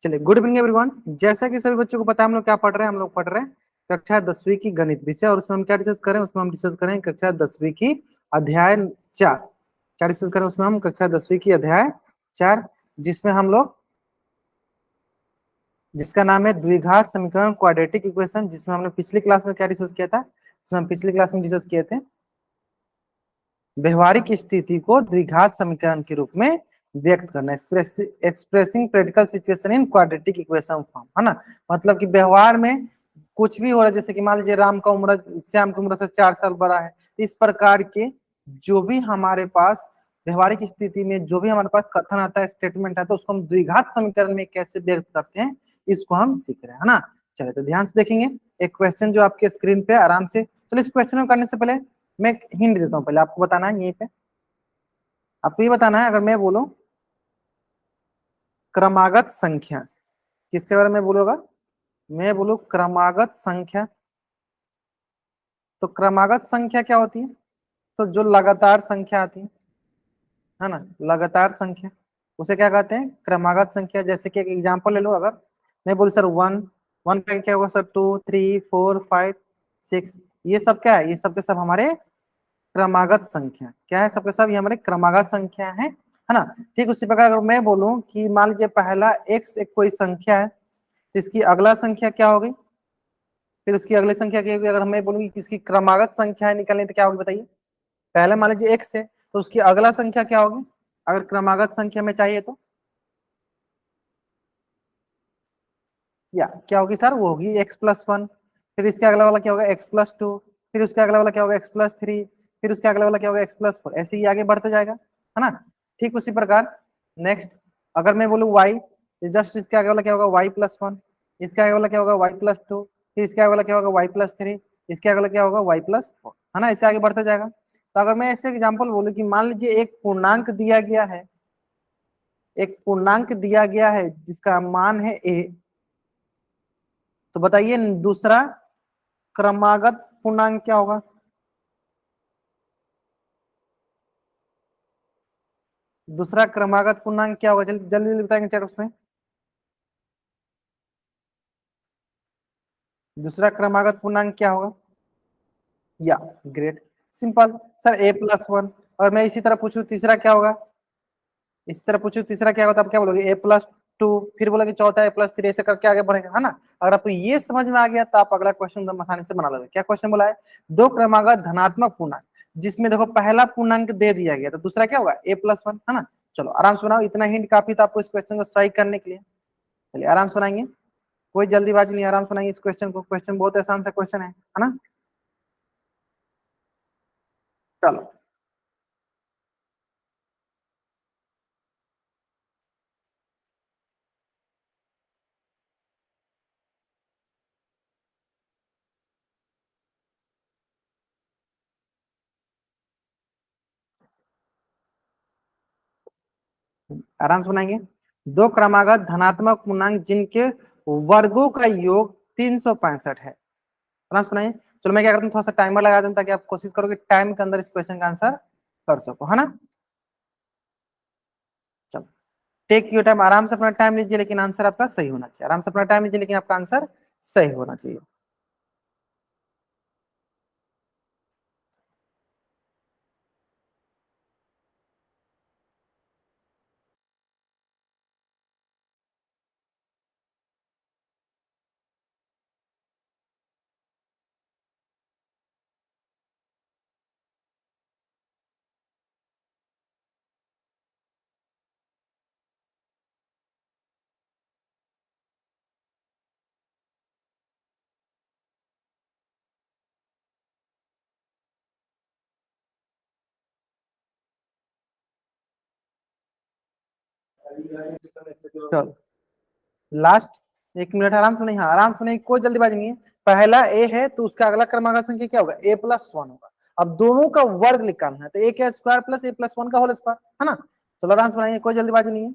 चलिए, good evening everyone. जैसा कि सभी बच्चों को पता है, हम लोग क्या पढ़ रहे हैं? हम लोग पढ़ रहे हैं कक्षा 10वीं की गणित विषय, और उसमें हम क्या डिस्कस करें? उसमें हम डिस्कस करें कक्षा 10वीं की अध्याय 4। क्या डिस्कस करें उसमें? हम कक्षा 10वीं की अध्याय 4, जिसमें हम लोग, जिसका नाम है द्विघात समीकरण, क्वाड्रेटिक इक्वेशन, जिसमें हमने पिछली क्लास में क्या डिस्कस किया था? जिसमें हम पिछली क्लास में डिस्कस किए थे व्यवहारिक स्थिति को द्विघात समीकरण के रूप में व्यक्त करना, expressing practical situation in quadratic equation form, है ना। मतलब कि व्यवहार में कुछ भी हो रहा है, जैसे कि मान लीजिए राम का उम्र श्याम की उम्र से 4 साल बड़ा है, तो इस प्रकार के जो भी हमारे पास व्यवहारिक स्थिति में जो भी हमारे पास कथन आता है, स्टेटमेंट आता है, उसको हम द्विघात समीकरण में कैसे व्यक्त करते हैं, इसको हम सीख रहे हैं, है ना। चलिए, तो ध्यान से देखेंगे एक क्वेश्चन जो आपके स्क्रीन पे आराम से। चलिए, इस क्वेश्चन को करने से पहले मैं एक हिंट देता हूँ। पहले आपको बताना है, यहीं पे आपको ये बताना है, अगर मैं बोलूं क्रमागत संख्या, किसके बारे में बोलूंगा? मैं बोलूं क्रमागत संख्या, तो क्रमागत संख्या क्या होती है? तो जो लगातार संख्या आती है ना, लगातार संख्या, उसे क्या कहते हैं? क्रमागत संख्या। जैसे कि एक एग्जांपल ले लो, अगर मैं बोलूं सर वन, वन का क्या होगा सर? 2 3 4 5 6, ये सब क्या है? ये सब के सब हमारे क्रमागत संख्या। क्या है? सबके सब ये हमारे क्रमागत संख्या है ना। ठीक उसी प्रकार अगर मैं बोलूं कि मान लीजिए पहला एक्स एक कोई संख्या है, तो इसकी अगला संख्या क्या होगी? फिर उसकी अगली संख्या क्या होगी? अगर मैं बोलूंगी कि इसकी क्रमागत संख्या है निकालनी, तो क्या होगी बताइए? पहले मान लीजिए एक्स है, तो उसकी अगला संख्या क्या होगी अगर क्रमागत संख्या में चाहिए तो? या क्या होगी सर? वो होगी x+1। फिर इसके अगला वाला क्या होगा? x+2। फिर उसके अगला वाला क्या होगा? x+3। फिर उसके अगला वाला क्या होगा? x+4। ऐसे ही आगे बढ़ते जाएगा, है ना। ठीक उसी प्रकार नेक्स्ट, अगर मैं बोलूँ y, तो जस्ट इसके आगे वाला क्या होगा? y+1। इसके आगे वाला क्या होगा? y+2। फिर इसके आगे वाला क्या होगा? y+3। इसके आगे वाला क्या होगा? y+4, है ना। ऐसे आगे बढ़ते जाएगा। तो अगर मैं ऐसे एग्जाम्पल बोलूँ कि मान लीजिए एक पूर्णांक दिया गया है, एक पूर्णांक दिया गया है जिसका मान है a, तो बताइए दूसरा क्रमागत पूर्णांक क्या होगा? दूसरा क्रमागत पूर्णांक क्या होगा? जल्दी जल्दी जल्दी बताएंगे चैट उसमें। दूसरा क्रमागत पूर्णांक क्या होगा? या ग्रेट, सिंपल सर a+1। और मैं इसी तरह पूछूं तीसरा क्या होगा? इसी तरह पूछूं तीसरा क्या होगा, तो आप क्या बोलोगे? a+2। फिर बोलोगे चौथा a+3, ऐसे करके आगे बढ़ेगा, है ना। अगर आपको ये समझ में आ गया तो आप अगला क्वेश्चन एकदम आसानी से बना लोगे। क्या क्वेश्चन बोला है? दो क्रमागत धनात्मक पूर्णांक, जिसमें देखो पहला पूर्णांक दे दिया गया, तो दूसरा क्या होगा? a+1, है ना। चलो आराम से बनाओ, इतना हिंट काफी था आपको इस क्वेश्चन को सही करने के लिए। चलिए आराम से बनाएंगे, कोई जल्दीबाजी नहीं, आराम से बनाएंगे इस क्वेश्चन को। क्वेश्चन बहुत आसान सा क्वेश्चन है ना। चलो आराम से बनाएंगे। दो क्रमागत धनात्मक पूर्णांक जिनके वर्गों का योग 365 है। आराम से बनाइए। चलो मैं क्या करता हूँ, थोड़ा सा टाइमर लगा दूं ताकि आप कोशिश करो कि टाइम के अंदर इस क्वेश्चन का आंसर कर सको, है ना। चलो, टेक योर टाइम, आराम से अपना टाइम लीजिए, लेकिन आंसर आपका सही होना चाहिए। आराम से अपना टाइम लीजिए, लेकिन आपका आंसर सही होना चाहिए। चलो लास्ट 1 मिनट आराम से नहीं, हाँ आराम से नहीं, कोई जल्दीबाजी नहीं है। पहला ए है तो उसका अगला क्रमांक संख्या क्या होगा? a+1 होगा। अब दोनों का वर्ग निकालना है, तो a का स्क्वायर प्लस a+1 का होल स्क्वायर, है ना। चलो आराम से बनाइए, कोई जल्दीबाजी नहीं है।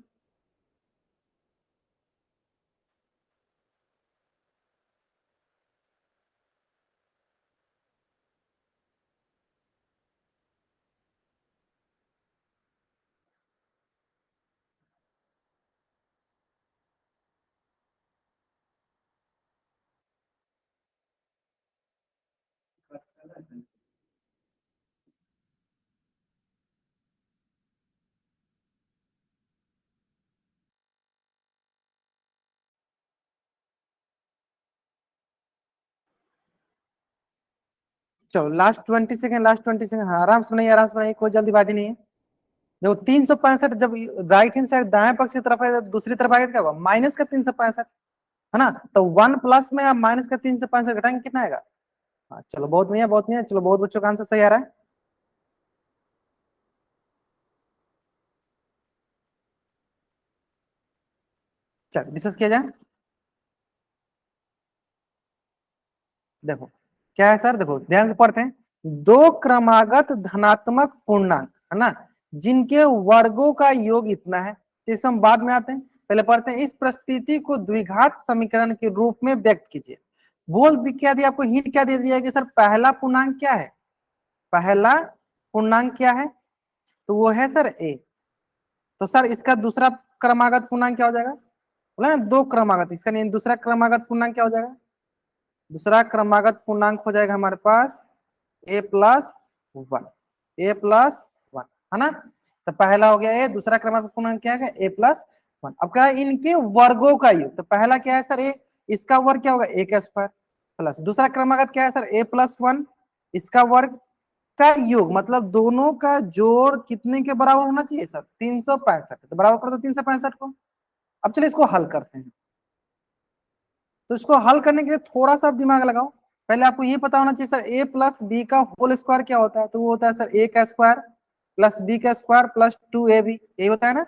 चलो लास्ट 20 सेकेंड, लास्ट 20 सेकेंड, आराम से बनाइए, आराम से बनाइए, कोई जल्दीबाजी नहीं है। देखो 365 जब राइट हैंड साइड दाएं पक्ष की तरफ है तो दूसरी तरफ आएगा, क्या होगा, माइनस का 365, है ना। तो 1 प्लस में आप माइनस का 365 घटाएंगे, कितना आएगा। हाँ चलो बहुत बढ़िया, बहुत बढ़िया, चलो बहुत बच्चों का आंसर सही आ रहा है। चलो डिस्कस किया जाए। देखो क्या है सर, देखो ध्यान से पढ़ते हैं। दो क्रमागत धनात्मक पूर्णांक, है ना, जिनके वर्गों का योग इतना है, तो इसमें हम बाद में आते हैं, पहले पढ़ते हैं। इस परिस्थिति को द्विघात समीकरण के रूप में व्यक्त कीजिए। क्या दिया आपको, हिंट क्या दे दिया कि सर पहला पूर्णांक क्या है, पहला पूर्णांक क्या है, तो वो है सर ए। तो सर इसका दूसरा क्रमागत पूर्णांक क्या हो जाएगा, बोला ना दो क्रमागत, इसका नहीं, दूसरा क्रमागत पूर्णांक क्या हो जाएगा, दूसरा क्रमागत पूर्णांक हो जाएगा हमारे पास a+1, a+1, है ना। तो पहला हो गया ए, दूसरा क्रमागत पूर्णांक क्या है, a+1। अब क्या है, इनके वर्गों का योग, तो पहला क्या है सर ए, इसका वर्ग क्या होगा ए का स्क्वायर, प्लस दूसरा क्रमागत क्या है सर a+1, इसका वर्ग का योग, मतलब दोनों का जोड़ कितने के बराबर होना चाहिए सर, 365, तो बराबर कर दो 365 को। अब चलिए इसको हल करते हैं। तो इसको हल करने के लिए थोड़ा सा दिमाग लगाओ। पहले आपको ये पता होना चाहिए सर ए प्लस बी का होल स्क्वायर क्या होता है, तो वो होता है सर ए का स्क्वायर प्लस बी का स्क्वायर प्लस 2ab, यही होता है ना।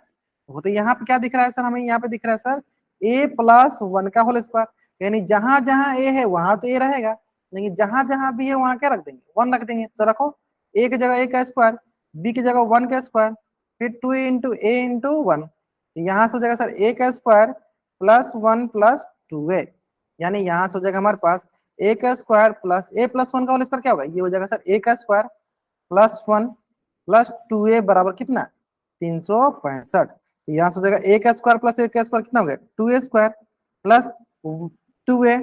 वो तो यहाँ पे क्या दिख रहा है सर, हमें यहाँ पे दिख रहा है सर a+1 का होल स्क्वायर, यानी जहां जहां ए है वहां तो ए रहेगा, लेकिन जहां जहां बी है वहां क्या रख देंगे, 1 रख देंगे। तो रखो ए की जगह ए का स्क्वायर, बी की जगह 1 का स्क्वायर, फिर 2 × a × 1, तो यहाँ से हो जाएगा सर ए का स्क्वायर +1 + 2a, यानी यहां से हो जाएगा हमारे पास ए का स्क्वायर प्लस a+1 का होल स्क्वायर क्या होगा, ये हो जाएगा सर ए का स्क्वायर +1 + 2a बराबर कितना, 365। तो यहाँ से हो जाएगा ए का स्क्वायर प्लस ए का स्क्वायर कितना हो गया, 2a square plus 2a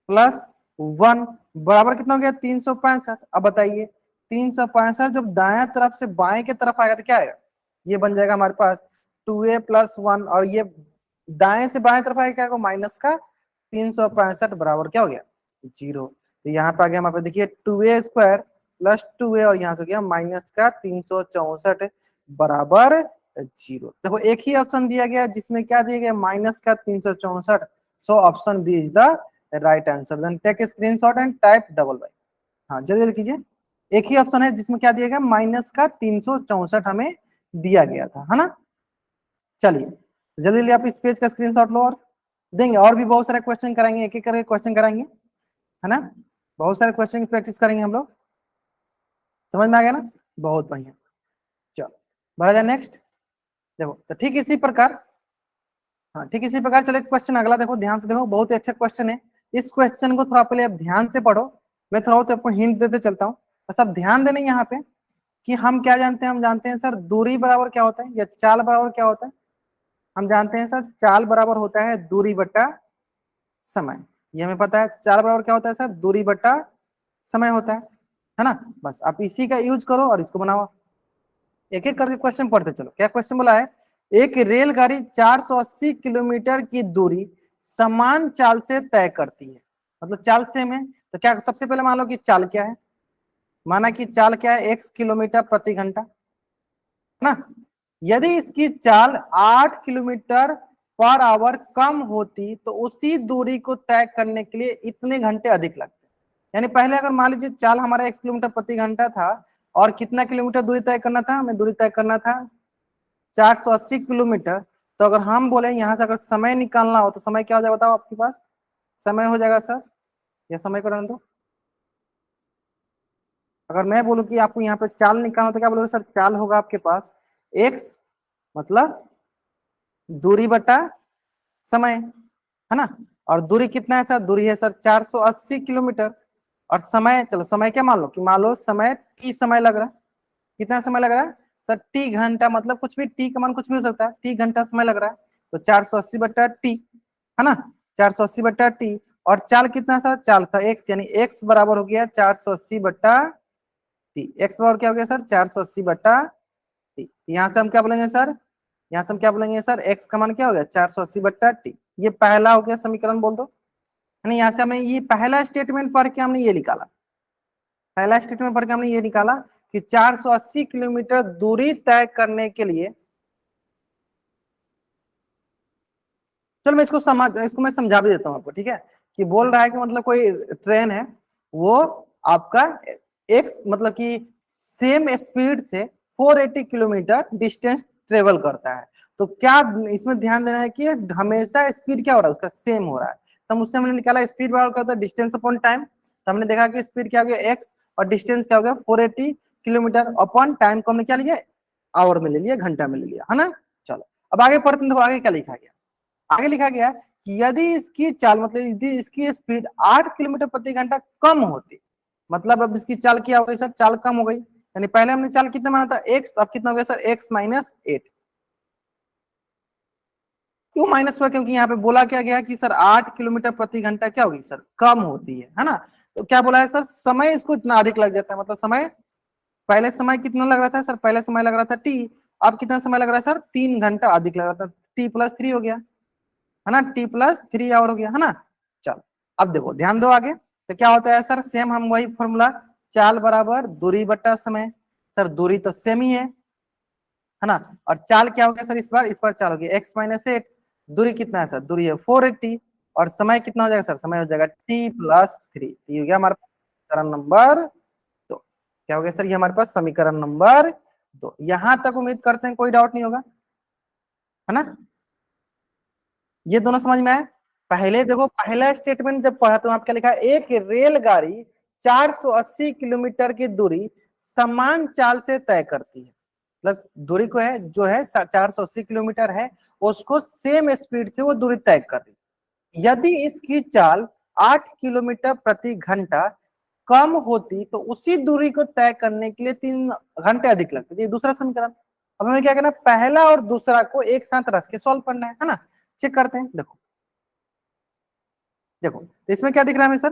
plus 1 बराबर कितना हो गया, 365। अब बताइए 365 जब दाएं तरफ से बाएं की तरफ आएगा तो क्या आएगा, ये बन जाएगा हमारे पास 2a+1, और ये दाएं से बाएं तरफ आएगा क्या होगा, माइनस का 365 बराबर क्या हो गया, 0। तो यहाँ पे आ गया हमारे पास, देखिए 2a² प्लस 2a, और यहाँ से हो गया माइनस का 364 बराबर 0। देखो एक ही ऑप्शन दिया गया जिसमें क्या दिया गया, माइनस का 364, so option B is the right answer. Then take screenshot and type double bye. हाँ जल्दी जल्दी कीजिए, एक ही ऑप्शन है जिसमें क्या दिया गया, माइनस का 364 हमें दिया गया था, है ना। चलिए जल्दी जल्दी आप इस पेज का स्क्रीनशॉट लो, और देंगे और भी बहुत सारे क्वेश्चन कराएंगे, एक एक करके क्वेश्चन कराएंगे, है ना। बहुत सारे क्वेश्चन की प्रैक्टिस करेंगे हम लोग, समझ में आ गया ना, बहुत बढ़िया। चलो बढ़ा जाए नेक्स्ट। देखो तो ठीक इसी प्रकार, हाँ ठीक इसी प्रकार चलो एक क्वेश्चन अगला देखो, ध्यान से देखो, बहुत ही अच्छा क्वेश्चन है। इस क्वेश्चन को थोड़ा पहले आप ध्यान से पढ़ो, मैं थोड़ा तो आपको हिंट देते चलता हूँ, बस आप ध्यान देने यहाँ पे कि हम क्या जानते हैं, हम जानते हैं सर दूरी बराबर क्या होता है, या चाल बराबर क्या होता है। हम जानते हैं सर चाल बराबर होता है दूरी बटा समय, ये हमें पता है। चाल बराबर क्या होता है सर, दूरी बटा समय होता है ना। बस आप इसी का यूज करो और इसको बनाओ। एक एक करके क्वेश्चन पढ़ते चलो। क्या क्वेश्चन बोला है, एक रेलगाड़ी 480 किलोमीटर की दूरी समान चाल से तय करती है, मतलब चाल सेम है। तो क्या सबसे पहले मान लो कि चाल क्या है, माना कि चाल क्या है, x किलोमीटर प्रति घंटा, है ना। यदि इसकी चाल 8 किलोमीटर पर आवर कम होती तो उसी दूरी को तय करने के लिए इतने घंटे अधिक लगते। यानी पहले अगर मान लीजिए चाल हमारा 1 किलोमीटर प्रति घंटा था, और कितना किलोमीटर दूरी तय करना था, हमें दूरी तय करना था 480 किलोमीटर। तो अगर हम बोले यहाँ से अगर समय निकालना हो तो समय क्या हो जाएगा बताओ आपके पास, समय हो जाएगा सर, या समय को रहने दो। अगर मैं बोलूं कि आपको यहाँ पे चाल निकालना तो क्या बोलोगे सर, चाल होगा आपके पास x, मतलब दूरी बटा समय, है ना। और दूरी कितना है सर, दूरी है सर 480 किलोमीटर, और समय, चलो समय क्या मान लो कि मान लो समय t समय लग रहा है, कितना समय लग रहा है सर, t घंटा, मतलब कुछ भी t का मान कुछ भी हो सकता है, t घंटा समय लग रहा है, तो 480 बटा t, है ना, 480 बटा t। और चाल कितना सर, चाल था x, यानी x बराबर हो गया 480 बटा t, x बराबर क्या हो गया सर, 480 बटा t। यहाँ से हम क्या बोलेंगे सर, यहाँ से हम क्या बोलेंगे सर, x का मान क्या हो गया 480 बटा t, ये पहला हो गया समीकरण बोल दो। यानी यहाँ से हमने ये पहला स्टेटमेंट पढ़ के हमने ये निकाला, पहला स्टेटमेंट पढ़ के हमने ये निकाला कि 480 किलोमीटर दूरी तय करने के लिए, चलो मैं इसको मैं समझा भी देता हूँ आपको, ठीक है। कि बोल रहा है कि मतलब कोई ट्रेन है, वो आपका एक मतलब कि सेम स्पीड से 480 किलोमीटर डिस्टेंस ट्रेवल करता है। तो क्या इसमें ध्यान देना है कि हमेशा स्पीड क्या हो रहा है उसका, सेम हो रहा है। तो उससे हमने निकाला स्पीड बराबर क्या होता है, डिस्टेंस अपॉन टाइम। तो हमने देखा कि स्पीड क्या हो गया एक्स, और डिस्टेंस क्या हो गया 480 किलोमीटर अपॉन टाइम को हमने क्या लिया, आवर में ले लिया, घंटा में ले लिया, है ना। चलो अब आगे पढ़ते हैं, देखो आगे क्या लिखा गया। आगे लिखा गया कि यदि इसकी चाल मतलब यदि इसकी स्पीड 8 किलोमीटर प्रति घंटा कम होती, मतलब अब इसकी चाल क्या हो गई सर, चाल कम हो गई। यानी पहले हमने चाल कितना माना था एक्स, तो अब कितना हो गया सर एक्स माइनस 8। क्यों माइनस हुआ, क्योंकि यहाँ पे बोला क्या गया कि सर 8 किलोमीटर प्रति घंटा क्या होगी सर, कम होती है ना। तो क्या बोला है सर, समय इसको इतना अधिक लग जाता है, मतलब समय, पहले समय कितना लग रहा था सर, पहले समय लग रहा था टी, अब कितना समय लग रहा है सर, 3 घंटा अधिक लग रहा था, T+3 हो गया, है ना, T+3 आवर हो गया, है ना। चलो अब देखो ध्यान दो आगे, तो क्या होता है सर, सेम हम वही फॉर्मूला, चाल बराबर दूरी बटा समय। सर दूरी तो सेम ही है ना। और चाल क्या हो गया सर, इस बार चाल हो गया x-8। दूरी कितना है सर, दूरी है 480, और समय कितना हो जाएगा सर, समय हो जाएगा T+3। ये हो गया हमारे पास समीकरण नंबर 2। क्या हो गया सर, ये हमारे पास समीकरण नंबर 2। यहां तक उम्मीद करते हैं कोई डाउट नहीं होगा, है ना। ये दोनों समझ में आए। पहले देखो, पहला स्टेटमेंट जब पढ़ा तो आप क्या लिखा है, एक रेलगाड़ी 480 किलोमीटर की दूरी समान चाल से तय करती है। मतलब दूरी को है जो है 480 किलोमीटर है, उसको सेम स्पीड से वो दूरी तय कर रही है। यदि इसकी चाल 8 किलोमीटर प्रति घंटा कम होती तो उसी दूरी को तय करने के लिए 3 घंटे अधिक लगते। ये दूसरा समीकरण। अब हमें क्या करना है, पहला और दूसरा को एक साथ रख के सॉल्व करना है ना। चेक करते हैं, देखो देखो तो इसमें क्या दिख रहा है हमें सर,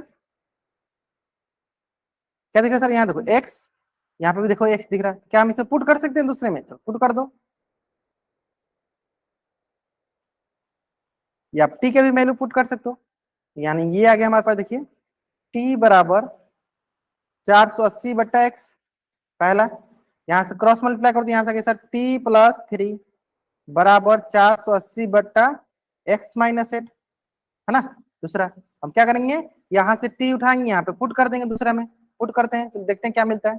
क्या दिख रहा है सर, यहाँ देखो एक्स, यहाँ पे भी देखो एक्स दिख रहा है। क्या हम इसे पुट कर सकते हैं दूसरे में, तो पुट कर दो, या आप टी के भी वैल्यू पुट कर सकते हो। यानी ये आ गया हमारे पास, देखिए टी बराबर 480/x, पहला, यहाँ से क्रॉस मल्टीप्लाई कर दो, यहाँ से सर T+3 बराबर 480/x-8, है ना। दूसरा हम क्या करेंगे, यहाँ से टी उठाएंगे, यहाँ पे पुट कर देंगे, दूसरा में पुट करते हैं तो देखते हैं क्या मिलता है।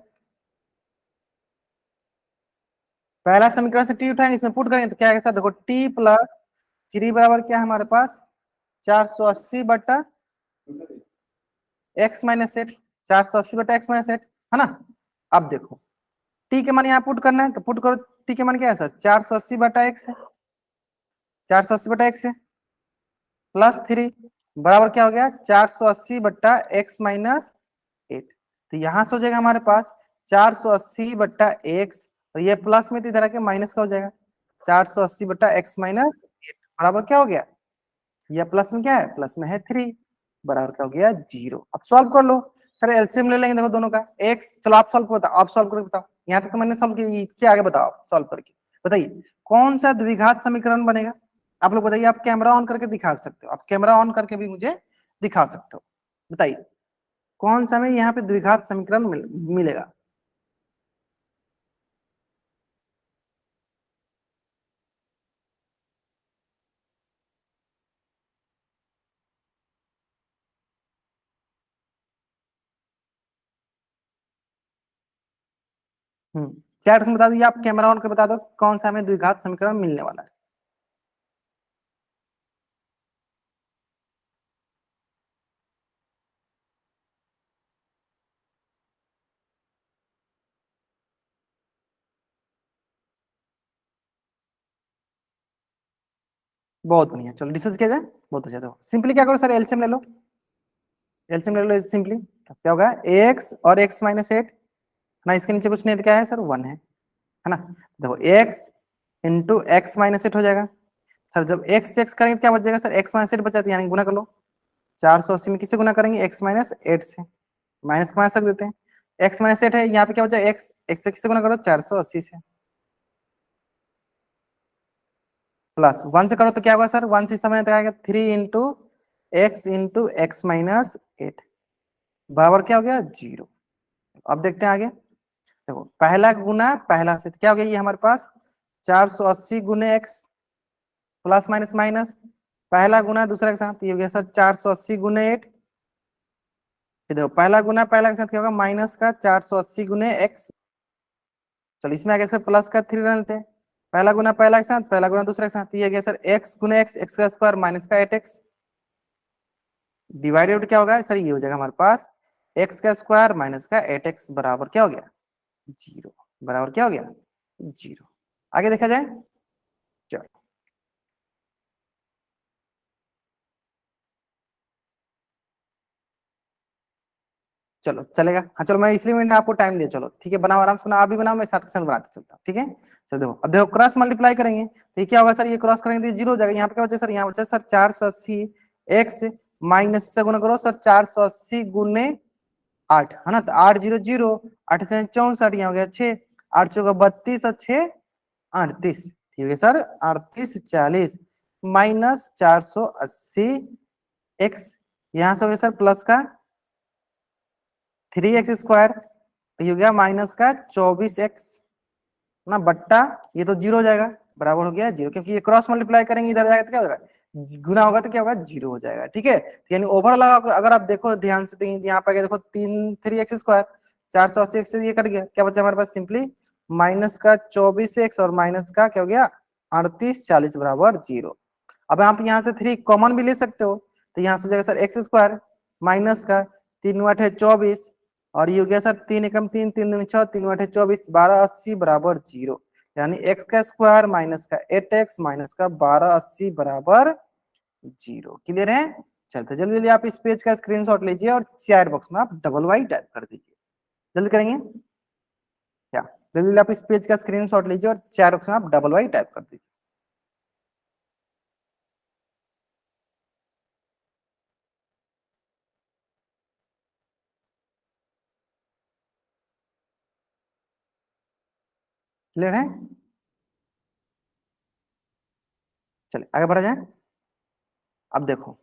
पहला समीकरण से टी उठाएंगे, इसमें पुट करेंगे तो क्या है, देखो T+3 बराबर क्या है हमारे पास, 480/x-8, 480/x-8, है ना। अब देखो टी के मान यहाँ पुट करना है, तो पुट करो, टी के मान क्या है सर, 480/x है, 480/x है, +3 बराबर क्या हो गया, 480/x-8। तो यहां से हो जाएगा हमारे पास 480/x, और ये प्लस में तो इधर आके माइनस का हो जाएगा, 480/x-8 बराबर क्या हो गया, ये प्लस में क्या है, प्लस में है 3, बराबर क्या हो गया 0। अब सॉल्व कर लो सर, एलसीएम ले लेंगे देखो दोनों का एक्स। चलो आप सॉल्व बताओ, आप सॉल्व करके बताओ, यहाँ तक तो मैंने सॉल्व किया, आगे बताओ सॉल्व करके बताइए कौन सा द्विघात समीकरण बनेगा। आप लोग बताइए, आप कैमरा ऑन करके दिखा सकते हो, आप कैमरा ऑन करके भी मुझे दिखा सकते हो, बताइए कौन सा में यहाँ पे द्विघात समीकरण मिलेगा। चैट में बता दीजिए, आप कैमरा ऑन करके बता दो कौन सा हमें द्विघात समीकरण मिलने वाला है। बहुत बढ़िया, चलो डिस्कस किया जाए, बहुत अच्छा। देखो सिंपली क्या करो सर, एलसीएम ले लो, एलसीएम ले लो सिंपली, क्या होगा एक्स और x-8 ना, इसके नीचे कुछ नहीं तो क्या है सर, 1 है ना। देखो x इंटू x-8 हो जाएगा सर, जब x से x करेंगे तो क्या बच जाएगा सर, x-8 बचा, यानी गुना कर लो, 480 में किससे गुना करेंगे, x-8 से, माइनस का माइनस रख देते हैं, x-8 है, यहाँ पे क्या बचा x, x से किससे गुना करो 480 से, प्लस 1 से करो तो क्या होगा सर, 1 से समय आएगा 3 इंटू x-8 बराबर क्या हो गया 0। अब देखते हैं आगे। देखो पहला गुना पहला से क्या हो गया, ये हमारे पास 480 गुने एक्स प्लस माइनस माइनस, पहला गुना दूसरा के साथ ये हो गया सर 480 गुने 8। देखो पहला गुना पहला के साथ क्या होगा, माइनस का 480 गुने एक्स। चलो इसमें आगे सर प्लस का 3 रन लेते हैं। पहला गुना पहला के साथ, पहला गुना दूसरे के साथ, ये गया सर एक्स गुने एक्स, एक्स का स्क्वायर माइनस का 8x डिवाइडेड क्या होगा सर, ये हो जाएगा हमारे पास एक्स का स्क्वायर माइनस का 8x बराबर क्या हो गया, 0। बराबर क्या हो गया, 0। आगे देखा जाए। चलो चलो चलेगा, हाँ चलो मैं इसलिए मैंने आपको टाइम दिया, चलो ठीक है बनाओ आराम से, बनाओ आप भी बनाओ, मैं साथ के साथ बनाते चलता हूँ, ठीक है। चलो देखो अब देखो क्रॉस मल्टीप्लाई करेंगे तो ये क्या होगा सर, ये क्रॉस करेंगे तो 0 हो जाएगा। यहाँ पे क्या बचा सर, यहाँ बचा सर 480 एक्स माइनस से गुना करो सर 480 गुने 8, है ना, तो 8 0 0, 8 से 64, यहाँ हो गया 6, 8 चौका 32 और 6 38, ठीक है सर 38 40 माइनस 480 एक्स, यहाँ से हो गया सर प्लस का 3x स्क्वायर, ये हो गया माइनस का 24x ना बट्टा, ये तो 0 हो जाएगा, बराबर हो गया 0, क्योंकि ये क्रॉस मल्टीप्लाई करेंगे इधर जाएगा तो क्या होगा, गुना होगा तो क्या होगा 0 हो जाएगा, ठीक है। यानी ओवरऑल अगर आप देखो ध्यान से, तो यहाँ पे देखो 3x स्क्वायर 480 से ये कट गया, क्या बचा हमारे पास सिंपली माइनस का 24x और माइनस का क्या हो गया 38 40 बराबर 0। अब आप यहाँ से 3 कॉमन भी ले सकते हो, तो यहाँ से हो जाएगा सर x स्क्वायर माइनस का 3 × 8 = 24 और ये हो गया सर 3 एकम 3 3 दूनी 6 3 × 8 = 24 1280 बराबर 0। यानी x का स्क्वायर माइनस का 8x माइनस का 1280 बराबर 0। क्लियर है। चलते जल्दी जल्दी आप इस पेज का स्क्रीनशॉट लीजिए और चैट बॉक्स में आप डबल वाई टाइप कर दीजिए, जल्दी करेंगे क्या, जल्दी जल्दी आप इस पेज का स्क्रीनशॉट लीजिए और चैट बॉक्स में आप डबल वाई टाइप कर दीजिए। क्लियर है। चलिए आगे बढ़ा जाए। अब देखो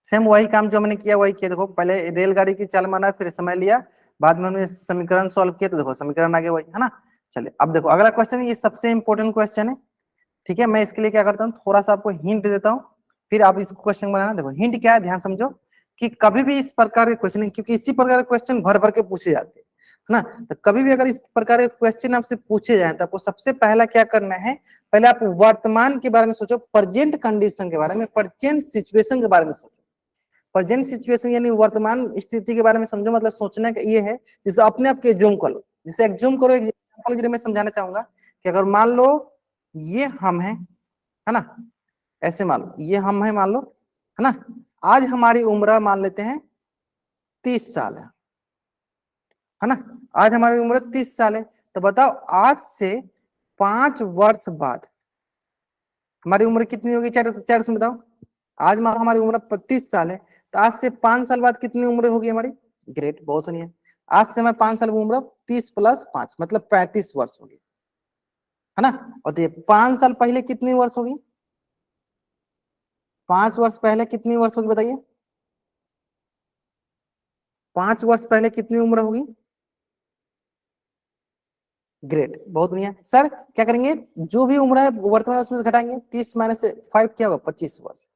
सेम वही काम जो हमने किया वही किया, देखो पहले रेलगाड़ी की चाल माना फिर समय लिया, बाद में हमने समीकरण सॉल्व किया तो देखो समीकरण आगे वही है ना। चलिए अब देखो अगला क्वेश्चन, ये सबसे इंपॉर्टेंट क्वेश्चन है, ठीक है। मैं इसके लिए क्या करता हूँ, थोड़ा सा आपको हिंट देता हूँ, फिर आप इस क्वेश्चन बनाना। देखो हिंट क्या है, ध्यान समझो कि कभी भी इस प्रकार के क्वेश्चन, क्योंकि इसी प्रकार के क्वेश्चन भर भर के पूछे जाते हैं, है ना, तो कभी भी अगर इस प्रकार के क्वेश्चन आपसे पूछे जाए तो आपको सबसे पहला क्या करना है, पहले आप वर्तमान के बारे में सोचो, प्रेजेंट कंडीशन के बारे में, प्रेजेंट सिचुएशन के बारे में सोचो। प्रेजेंट सिचुएशन यानी वर्तमान स्थिति के बारे में समझो, मतलब सोचने का ये है जिसे अपने आप के एज्यूम कर लो, जिसे एज्यूम करो। एग्जांपल के लिए मैं समझाना चाहूंगा कि अगर मान लो ये हम है ना, ऐसे मान लो ये हम है मान लो, है ना, आज हमारी उम्र मान लेते हैं 30 साल है ना, आज हमारी उम्र 30 साल है, तो बताओ आज से 5 वर्ष बाद हमारी उम्र कितनी होगी, चार चार उसमें बताओ। आज मान हमारी उम्र 30 साल है, तो आज से 5 साल बाद कितनी उम्र होगी हमारी, ग्रेट बहुत सुनिए, आज से हमारे 5 साल की उम्र 30 + 5 मतलब 35 वर्ष होगी, है ना। और तो ये 5 साल पहले कितनी वर्ष होगी, 5 वर्ष पहले कितनी वर्ष होगी बताइए, 5 वर्ष पहले कितनी उम्र होगी, ग्रेट बहुत बढ़िया। सर क्या करेंगे, जो भी उम्र है वर्तमान उसमें से घटाएंगे, 30 - 5 क्या होगा 25 वर्ष।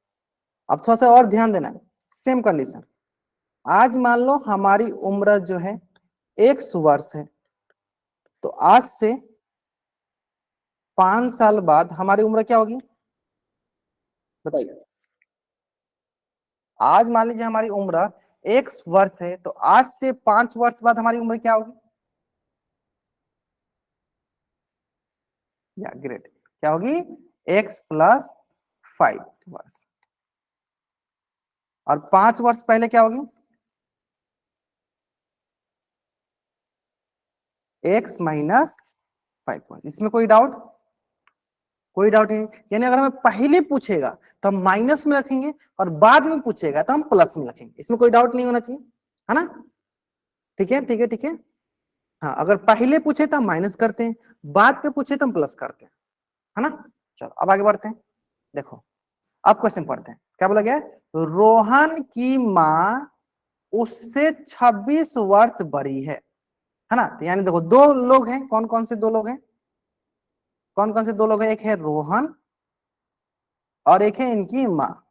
अब थोड़ा सा और ध्यान देना, सेम कंडीशन, आज मान लो हमारी उम्र जो है 1 वर्ष है, तो आज से 5 साल बाद हमारी उम्र क्या होगी बताइए। आज मान लीजिए हमारी उम्र 1 वर्ष है, तो आज से 5 वर्ष बाद हमारी उम्र क्या होगी, या ग्रेट क्या होगी, x + 5 वर्ष। और 5 वर्ष पहले क्या होगी, x - 5 वर्ष। इसमें कोई डाउट, कोई डाउट नहीं। यानी अगर हमें पहले पूछेगा तो हम माइनस में रखेंगे और बाद में पूछेगा तो हम प्लस में रखेंगे, इसमें कोई डाउट नहीं होना चाहिए, है ना। ठीक है ठीक है ठीक है। हाँ अगर पहले पूछे तो हम माइनस करते हैं, बाद में पूछे तो हम प्लस करते हैं, है ना। चलो अब आगे बढ़ते हैं। देखो अब क्वेश्चन पढ़ते हैं, क्या बोला गया है? रोहन की माँ उससे 26 वर्ष बड़ी है, है ना। तो यानी देखो दो लोग हैं, कौन कौन से दो लोग हैं, कौन कौन से दो लोग हैं, एक है रोहन और एक है इनकी माँ,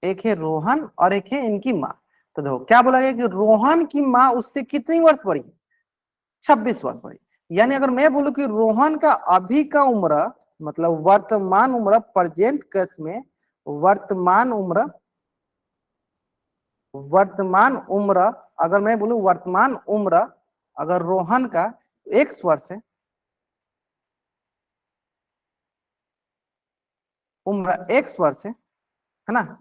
एक है रोहन और एक है इनकी माँ। तो देखो क्या बोला गया कि रोहन की माँ उससे कितनी वर्ष बड़ी, 26 वर्ष बड़ी। यानी अगर मैं बोलूं कि रोहन का अभी का उम्र, मतलब वर्तमान उम्र, प्रेजेंट केस में वर्तमान उम्र, वर्तमान उम्र, अगर मैं बोलूं वर्तमान उम्र अगर रोहन का एक्स वर्ष है, उम्र एक्स वर्ष है ना,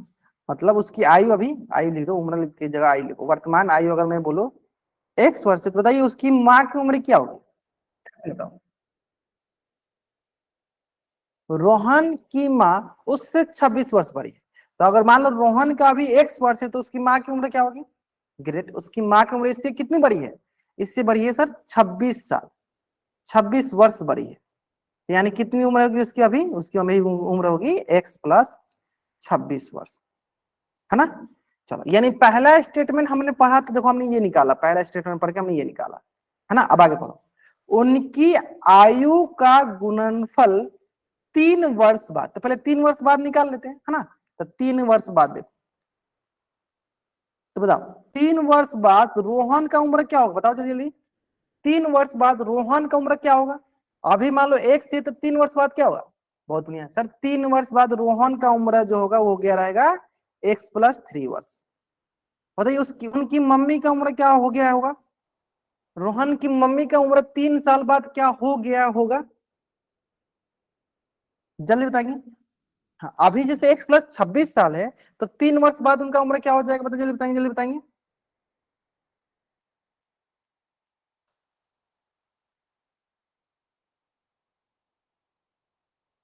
मतलब उसकी आयु, अभी आयु लिख दो, उम्र की जगह आयु लिखो, वर्तमान आयु अगर मैं बोलूं एक्स वर्ष है, तो बताइए उसकी माँ की उम्र क्या होगी, बताओ। रोहन की माँ उससे 26 वर्ष बड़ी है। तो अगर मान लो रोहन का अभी एक्स वर्ष है, तो उसकी माँ की उम्र क्या होगी, ग्रेट, उसकी माँ की उम्र इससे कितनी बड़ी है, इससे बड़ी है सर 26 साल, 26 वर्ष बड़ी है। यानी कितनी उम्र होगी उसकी, अभी उसकी अभी उम्र होगी एक्स प्लस 26 वर्ष, है ना। चलो, यानी पहला स्टेटमेंट हमने पढ़ा, तो देखो हमने ये निकाला, पहला स्टेटमेंट पढ़ के हमने ये निकाला, है ना। अब आगे पढ़ो, उनकी आयु का गुणनफल 3 वर्ष बाद, तो पहले 3 वर्ष बाद निकाल लेते हैं, है ना। तो 3 वर्ष बाद देखो, तो बताओ 3 वर्ष बाद रोहन का उम्र क्या होगा, बताओ जल्दी जल्दी। 3 वर्ष बाद रोहन का उम्र क्या होगा, अभी मान लो एक से, तो 3 वर्ष बाद क्या होगा, बहुत बढ़िया सर, 3 वर्ष बाद रोहन का उम्र जो होगा वो क्या रहेगा, x+3 वर्ष। बताइए उसकी उनकी मम्मी का उम्र क्या हो गया होगा, रोहन की मम्मी का उम्र 3 साल बाद क्या हो गया होगा, जल्दी बताएंगे। हाँ, अभी जैसे x+26 साल है, तो 3 वर्ष बाद उनका उम्र क्या हो जाएगा, बताइए जल्दी बताएंगे, जल्दी बताएंगे।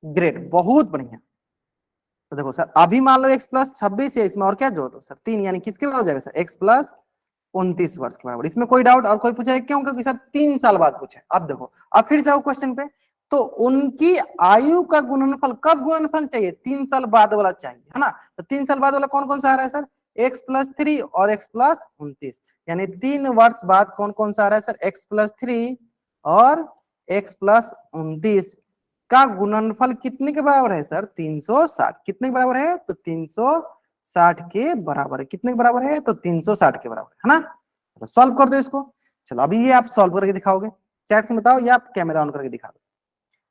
ग्रेट, बहुत बढ़िया। तो देखो सर, अभी मान लो x+26 है, इसमें और क्या जोड़ दो सर, 3, यानी किसके बराबर हो जाएगा सर, x+29 वर्ष के बराबर। इसमें कोई डाउट और कोई पूछा है क्यों, क्योंकि सर 3 साल बाद पूछा है। अब देखो, अब फिर से आओ क्वेश्चन पे, तो उनकी आयु का गुणनफल, कब गुणनफल चाहिए, 3 साल बाद वाला चाहिए, है ना। तो 3 साल बाद वाला कौन कौन सा आ रहा है सर, x+3 और x+29, यानी 3 वर्ष बाद कौन कौन सा आ रहा है सर, x+3 और x+29 का गुणनफल कितने के बराबर है सर, 360, कितने के बराबर है, तो 360 के बराबर है, कितने के बराबर है, तो 360 के बराबर है ना। तो सॉल्व कर दो इसको। चलो अभी ये आप सॉल्व करके दिखाओगे, चैट में बताओ या आप कैमरा ऑन करके दिखा दो,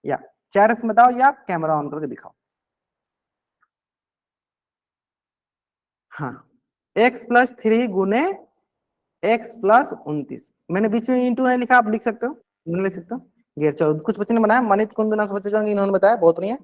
या चैट में बताओ या आप कैमरा ऑन करके दिखाओ। हाँ, x+3 गुने x+29, मैंने बीच में इंटू नहीं लिखा, आप लिख सकते हो, नहीं लिख सकते हो। ये चलो, कुछ बच्चे ने बनाया, मनित कुंदना बच्चे जो इन्होंने बताया, बहुत बढ़िया।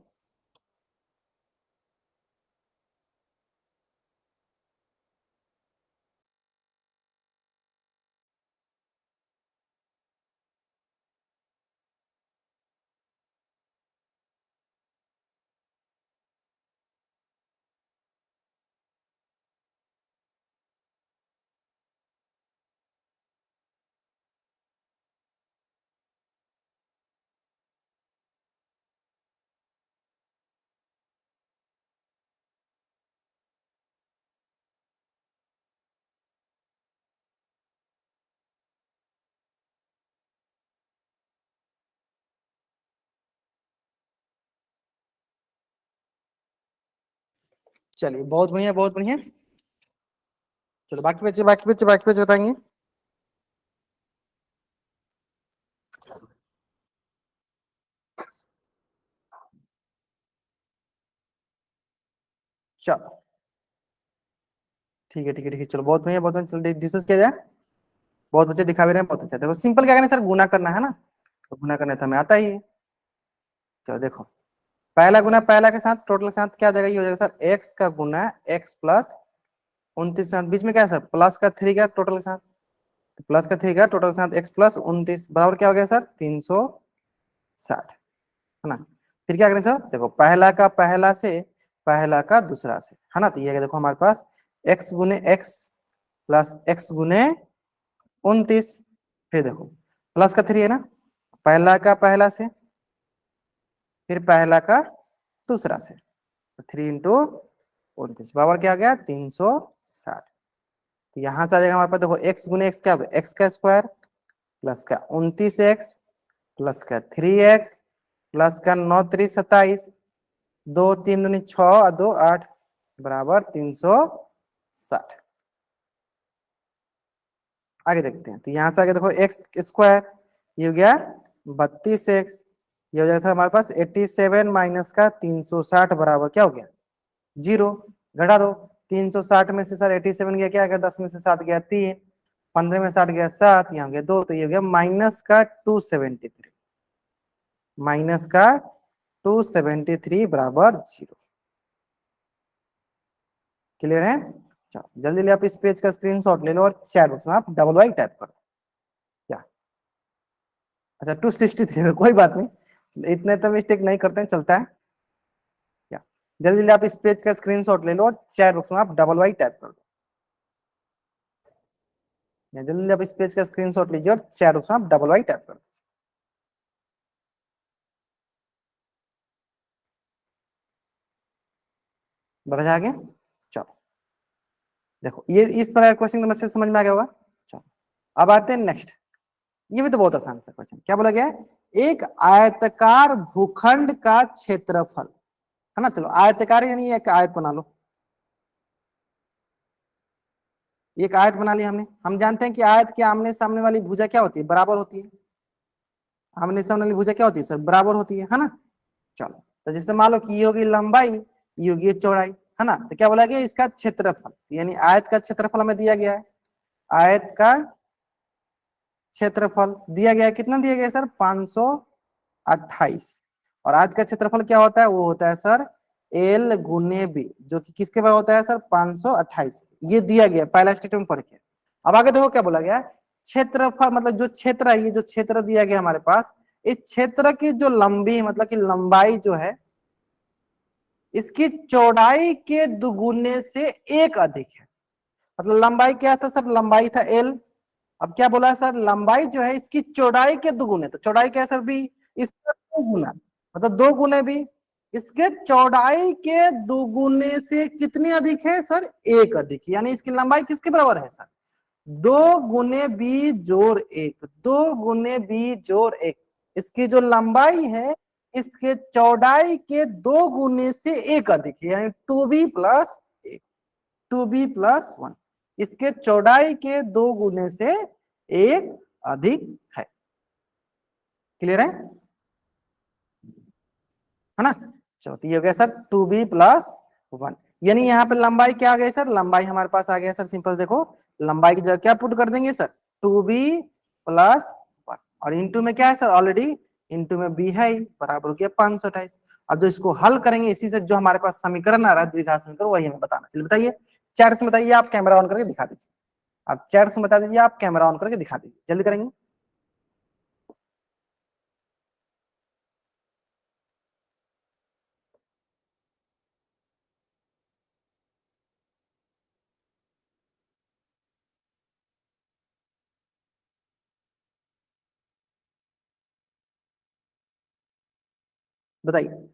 चलिए बहुत बढ़िया, बहुत बढ़िया। चलो बाकी बच्चे बताएंगे। चलो ठीक है, ठीक है, ठीक है, चलो बहुत बढ़िया, बहुत बढ़िया, चलो डिस्कस किया जाए। बहुत बच्चे दिखा भी रहे हैं, बहुत अच्छा। देखो सिंपल क्या करना है सर, गुना करना है ना, तो गुना करना तो हमें आता ही है। चलो देखो, पहला गुना पहला के साथ, टोटल के साथ क्या जाएगा, ये हो जाएगा सर एक्स का गुना x+29 के साथ, बीच में क्या है सर, प्लस का 3 का टोटल के साथ, तो प्लस का 3 का टोटल के साथ x+29 बराबर क्या हो गया सर, 360, है ना। फिर क्या करें सर, देखो पहला का पहला से, पहला का दूसरा से, है ना। तो ये देखो हमारे पास x गुने x प्लस x गुने 29, फिर देखो प्लस का 3 है ना, पहला का पहला से, फिर पहला का दूसरा से, तो 3 × 29 बराबर क्या आ गया, 360। तो यहाँ से आ जाएगा हमारे पास, देखो x गुने x क्या होगा, x का स्क्वायर प्लस का 29x प्लस का 3x प्लस का 9 3 27, 2 3 दूनी 6 और 2 8 बराबर 360। आगे देखते हैं, तो यहाँ से आगे देखो एक्स स्क्वायर, ये हो गया 32x, ये हो जाएगा हमारे पास 87 माइनस का 360 बराबर क्या हो गया, 0। घटा दो, 360 में से सर 87 गया, क्या गया, 10 में से 7 गया 3, 15 में 60 गया 7, यहाँ गया 2, तो ये हो गया माइनस का 273, माइनस का 273 बराबर 0। क्लियर है? चलो जल्दी ले आप इस पेज का स्क्रीनशॉट ले लो और चैट बॉक्स में आप डबल वाई टाइप कर दो। क्या, अच्छा 263, कोई बात नहीं, इतने तो मिस्टेक नहीं करते हैं, चलता है। क्या, जल्दी ले आप इस पेज का स्क्रीनशॉट ले लो और चैट बॉक्स में आप डबल वाई टाइप कर दो। जल्दी आप इस पेज का स्क्रीनशॉट लीजिए और चैट बॉक्स में आप डबल वाई टाइप कर दो। बढ़ जाएगा। चलो देखो, ये इस तरह क्वेश्चन का मैसेज समझ में आ गया होगा। चलो अब आते हैं नेक्स्ट। ये भी तो बहुत आसान सा क्वेश्चन, क्या बोला गया है, एक आयताकार भूखंड का क्षेत्रफल, है ना। चलो आयताकार यानी एक आयत बना लो, एक आयत बना लिया हमने। हम जानते हैं कि आयत के आमने सामने वाली भुजा क्या होती है, बराबर होती है। आमने सामने वाली भुजा क्या होती है सर, बराबर होती है ना। चलो तो जैसे मान लो कि ये होगी लंबाई, ये होगी चौड़ाई, है ना। तो क्या बोला गया, इसका क्षेत्रफल, यानी आयत का क्षेत्रफल हमें दिया गया है। आयत का क्षेत्रफल दिया गया है, कितना दिया गया है सर, 528। और आयत का क्षेत्रफल क्या होता है, वो होता है सर एल गुने बी, जो कि किसके बराबर होता है सर, 528। ये दिया गया पहला स्टेटमेंट पढ़ के। अब आगे देखो क्या बोला गया, क्षेत्रफल मतलब जो क्षेत्र है, ये जो क्षेत्र दिया गया हमारे पास, इस क्षेत्र की जो लंबी मतलब कि लंबाई जो है, इसकी चौड़ाई के दुगुने से एक अधिक है। मतलब लंबाई क्या था सर, लंबाई था एल। अब क्या बोला है सर, लंबाई जो है इसकी चौड़ाई के दुगुने, तो चौड़ाई क्या है सर भी, इसका 2 गुना, मतलब 2 गुने भी, इसके चौड़ाई के दुगुने से कितनी अधिक है सर, एक अधिक, यानी इसकी लंबाई किसके बराबर है सर, 2 गुने बी जोड़ 1, 2 गुने बी जोड़ 1। इसकी जो लंबाई है, इसके चौड़ाई के 2 गुने से एक अधिक है, यानी 2b+1, 2b+1, इसके चौड़ाई के 2 गुने से एक अधिक है। क्लियर है ना। चलो तो ये हो गया सर 2b+1, यानी यहाँ पे लंबाई क्या आ गई सर, लंबाई हमारे पास आ गया सर, सिंपल देखो, लंबाई की जगह क्या पुट कर देंगे सर, 2b+1, और इंटू में क्या है सर, ऑलरेडी इंटू में b है, बराबर हो गया 528। अब जो इसको हल करेंगे, इसी से जो हमारे पास समीकरण आ रहा है, द्विघात समीकरण, वही हमें बताना। चलिए बताइए, चैट से बताइए, आप कैमरा ऑन करके दिखा दीजिए, आप चैट से बता दीजिए, आप कैमरा ऑन करके दिखा दीजिए, जल्दी करेंगे। बताइए,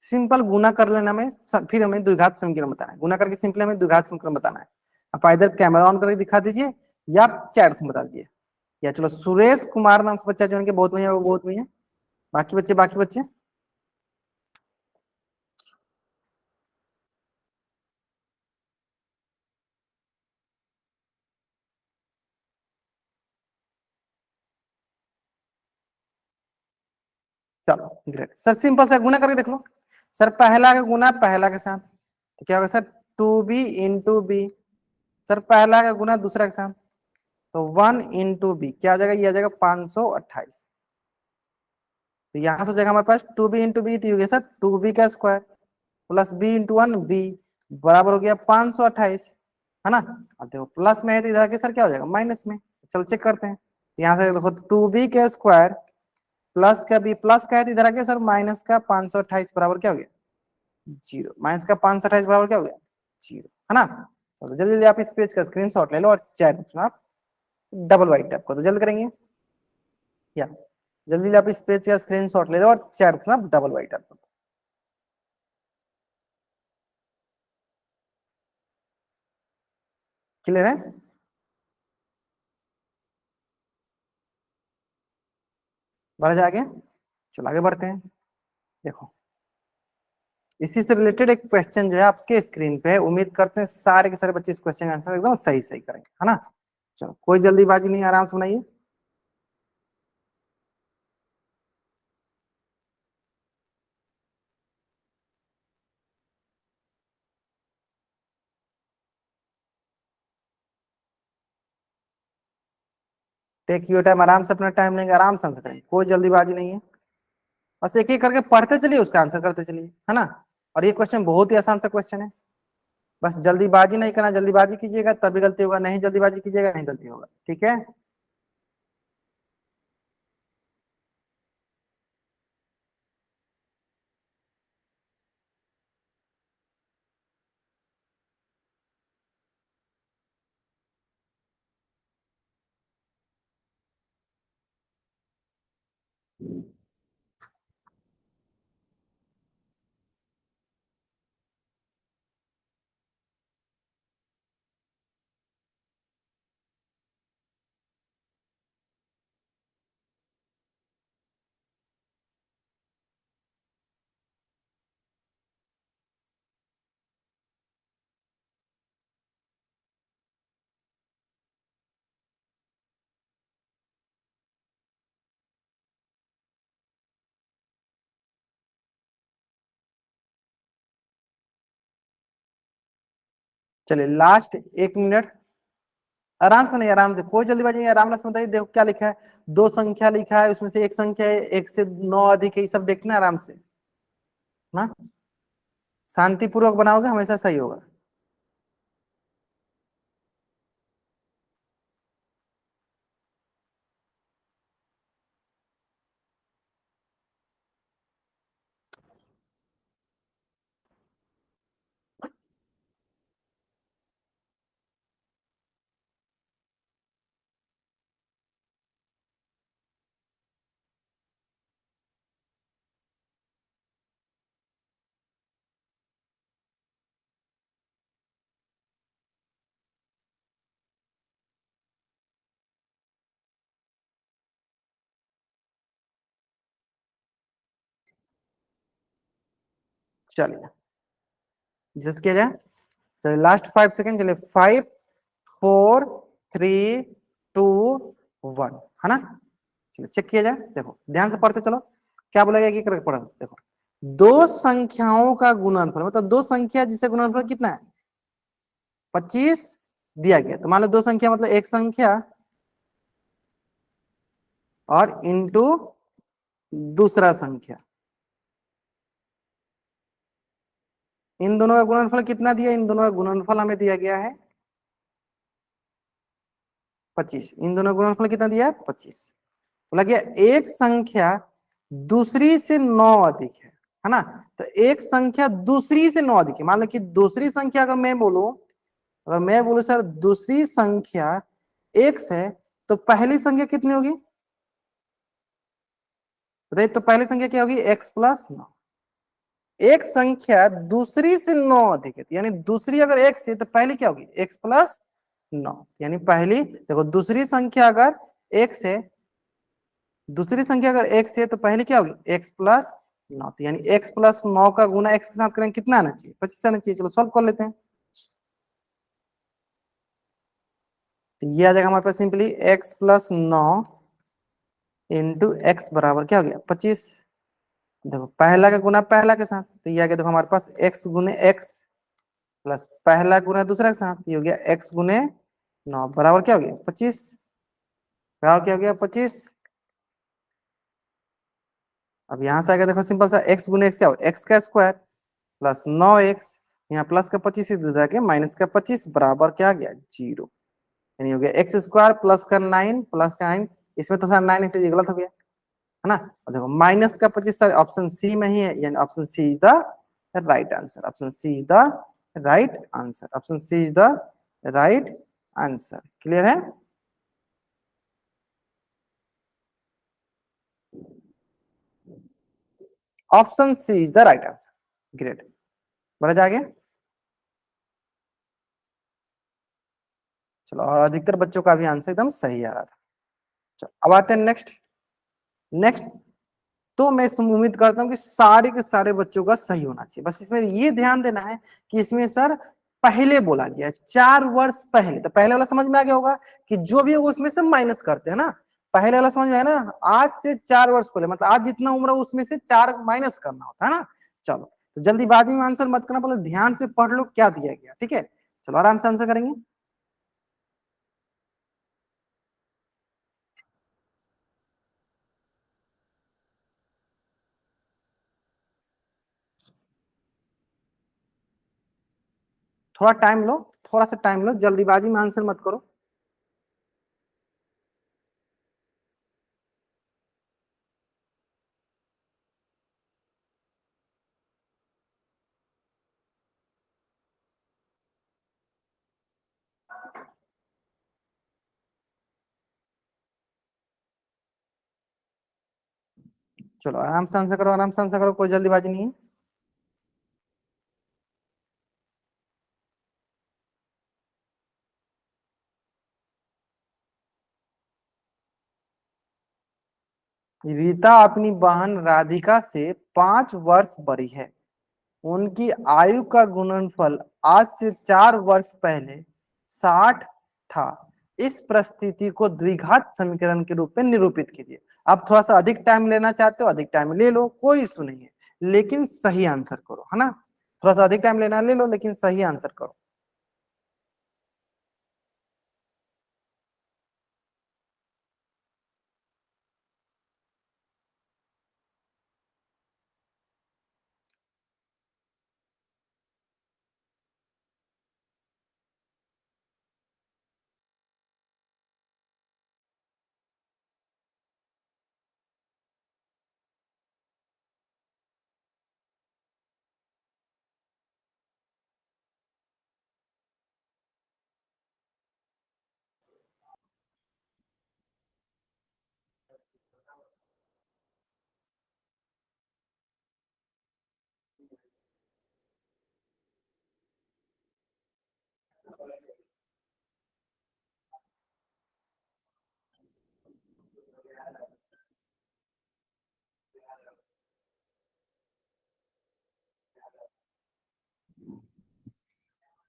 सिंपल गुना कर लेना में, फिर हमें द्विघात समीकरण बताना है, गुना करके सिंपल हमें द्विघात समीकरण बताना है। आप इधर कैमरा ऑन करके दिखा दीजिए, या आप चैट से बता दीजिए। या चलो सुरेश कुमार नाम से बच्चा जो उनके बहुत बढ़िया, वो बहुत बढ़िया। बाकी बच्चे चलो ग्रेट सर, सिंपल सा गुना करके देख लो सर, पहला का गुना पहला के साथ, तो क्या होगा सर, 2b × b। सर पहला का गुना दूसरा के साथ, तो 1 × b, क्या आ जाएगा, ये आ जाएगा 528। तो यहाँ से हो जाएगा हमारे पास 2b × b, तो हो गया सर 2b का स्क्वायर प्लस b × 1 b, बराबर हो गया 528, है ना। अब देखो प्लस में है तो इधर के सर क्या हो जाएगा, माइनस में। चलो चेक करते हैं, यहाँ से देखो 2b का स्क्वायर प्लस का b, प्लस का है तो इधर आके सर माइनस का 528 बराबर क्या हो गया, 0। माइनस का 528 बराबर क्या हो गया, 0, है ना। तो जल्दी जल्दी आप इस पेज का स्क्रीनशॉट ले लो और चैट में आप डबल वाइट टैप कर दो, जल्दी करेंगे। या जल्दी जल्दी आप इस पेज का स्क्रीनशॉट ले लो और चैट में आप डबल वाइट टैप कर दो। क्लियर है? बढ़ जाए आगे, चलो आगे बढ़ते हैं। देखो, इसी से रिलेटेड एक क्वेश्चन जो है आपके स्क्रीन पे है, उम्मीद करते हैं सारे के सारे बच्चे इस क्वेश्चन का आंसर एकदम सही सही करेंगे, है ना? चलो कोई जल्दीबाजी नहीं, आराम से बनाइए। टेक योर टाइम, आराम से अपना टाइम लेंगे, आराम से आंसर करेंगे, कोई जल्दीबाजी नहीं है। बस एक एक करके पढ़ते चलिए, उसका आंसर करते चलिए, है ना? और ये क्वेश्चन बहुत ही आसान सा क्वेश्चन है। बस जल्दीबाजी नहीं करना, जल्दीबाजी कीजिएगा तभी गलती होगा, नहीं जल्दीबाजी कीजिएगा नहीं गलती होगा, ठीक है? चलिए लास्ट 1 मिनट, आराम से नहीं, आराम से, कोई जल्दीबाजी नहीं, आराम से बताइए। देखो क्या लिखा है, दो संख्या लिखा है, उसमें से एक संख्या है, एक से 9 अधिक है, ये सब देखना है आराम से ना। शांतिपूर्वक बनाओगे हमेशा सही होगा। चलिए जिस किया जाए, चलिए लास्ट 5 सेकेंड, चलिए 5, 4, 3, 2, 1, है ना? चलिए चेक किया जाए, देखो ध्यान से पढ़ते चलो। क्या बोलेगा, एक एक करके पढ़ो। देखो, दो संख्याओं का गुणनफल, मतलब दो संख्या जिसे गुणनफल कितना है, 25 दिया गया। तो मान लो दो संख्या मतलब एक संख्या और इंटू दूसरा संख्या, इन दोनों का गुणनफल कितना दिया, इन दोनों का गुणनफल हमें दिया गया है 25। इन दोनों का गुणनफल कितना दिया है, 25। बोला गया एक संख्या दूसरी से 9 अधिक है ना? तो एक संख्या दूसरी से 9 अधिक है, मान लो कि दूसरी संख्या अगर मैं बोलूं, अगर मैं बोलूं सर दूसरी संख्या x है, तो पहली संख्या कितनी होगी बताइए? तो पहली संख्या क्या होगी, x+9। एक संख्या दूसरी से 9 अधिक है, यानी दूसरी अगर x है तो पहली क्या होगी, x+9। यानी पहली, देखो दूसरी संख्या अगर x है, दूसरी संख्या अगर x है तो पहली क्या होगी, x+9। तो यानी x+9 का गुना x के साथ करेंगे, कितना आना चाहिए, 25 आना चाहिए। चलो सॉल्व कर लेते हैं। तो ये आ जाएगा हमारे पास सिंपली x+9 इंटू एक्स बराबर क्या हो गया, 25। देखो पहला का गुना पहला के साथ, तो ये आ गया, देखो हमारे पास x गुने x प्लस पहला गुना दूसरा के साथ, ये हो गया x गुने 9 बराबर क्या हो गया, 25। बराबर क्या हो गया, 25। अब यहाँ से आ गया, देखो सिंपल सा, x गुने x क्या हो, x का स्क्वायर प्लस 9x, यहाँ प्लस का 25 इधर जाके माइनस का 25 बराबर क्या आ गया, 0। यानी हो गया एक्स स्क्वायर प्लस का 9 प्लस का 9, इसमें तो सर 9 से गलत हो गया, है ना? और देखो माइनस का 25 सर ऑप्शन सी में ही है, यानी option C is the right answer. Option C is the right answer. Option C is the right answer. Clear है? Option C is the right answer. Great. बढ़ा जाएगा। चलो, और अधिकतर बच्चों का भी आंसर एकदम सही आ रहा था। चलो अब आते हैं नेक्स्ट। नेक्स्ट तो मैं उम्मीद करता हूँ कि सारे के सारे बच्चों का सही होना चाहिए। बस इसमें ये ध्यान देना है कि इसमें सर पहले बोला गया है 4 वर्ष पहले, तो पहले वाला समझ में आ गया होगा कि जो भी होगा उसमें से माइनस करते हैं ना। पहले वाला समझ में आया ना, आज से 4 वर्ष पहले, मतलब आज जितना उम्र है उसमें से 4 माइनस करना होता है ना। चलो तो जल्दीबाजी में आंसर मत करना, पहले ध्यान से पढ़ लो क्या दिया गया, ठीक है। चलो आराम से आंसर करेंगे। थोड़ा टाइम लो, थोड़ा सा टाइम लो, जल्दीबाजी में आंसर मत करो। चलो आराम से आंसर करो, आराम से आंसर करो, कोई जल्दीबाजी नहीं है। रीता अपनी बहन राधिका से 5 वर्ष बड़ी है। उनकी आयु का गुणनफल आज से 4 वर्ष पहले 60 था। इस परिस्थिति को द्विघात समीकरण के रूप में निरूपित कीजिए। आप थोड़ा सा अधिक टाइम लेना चाहते हो, अधिक टाइम ले लो, कोई इशू नहीं है, लेकिन सही आंसर करो, है ना। थोड़ा सा अधिक टाइम लेना ले लो, लेकिन सही आंसर करो।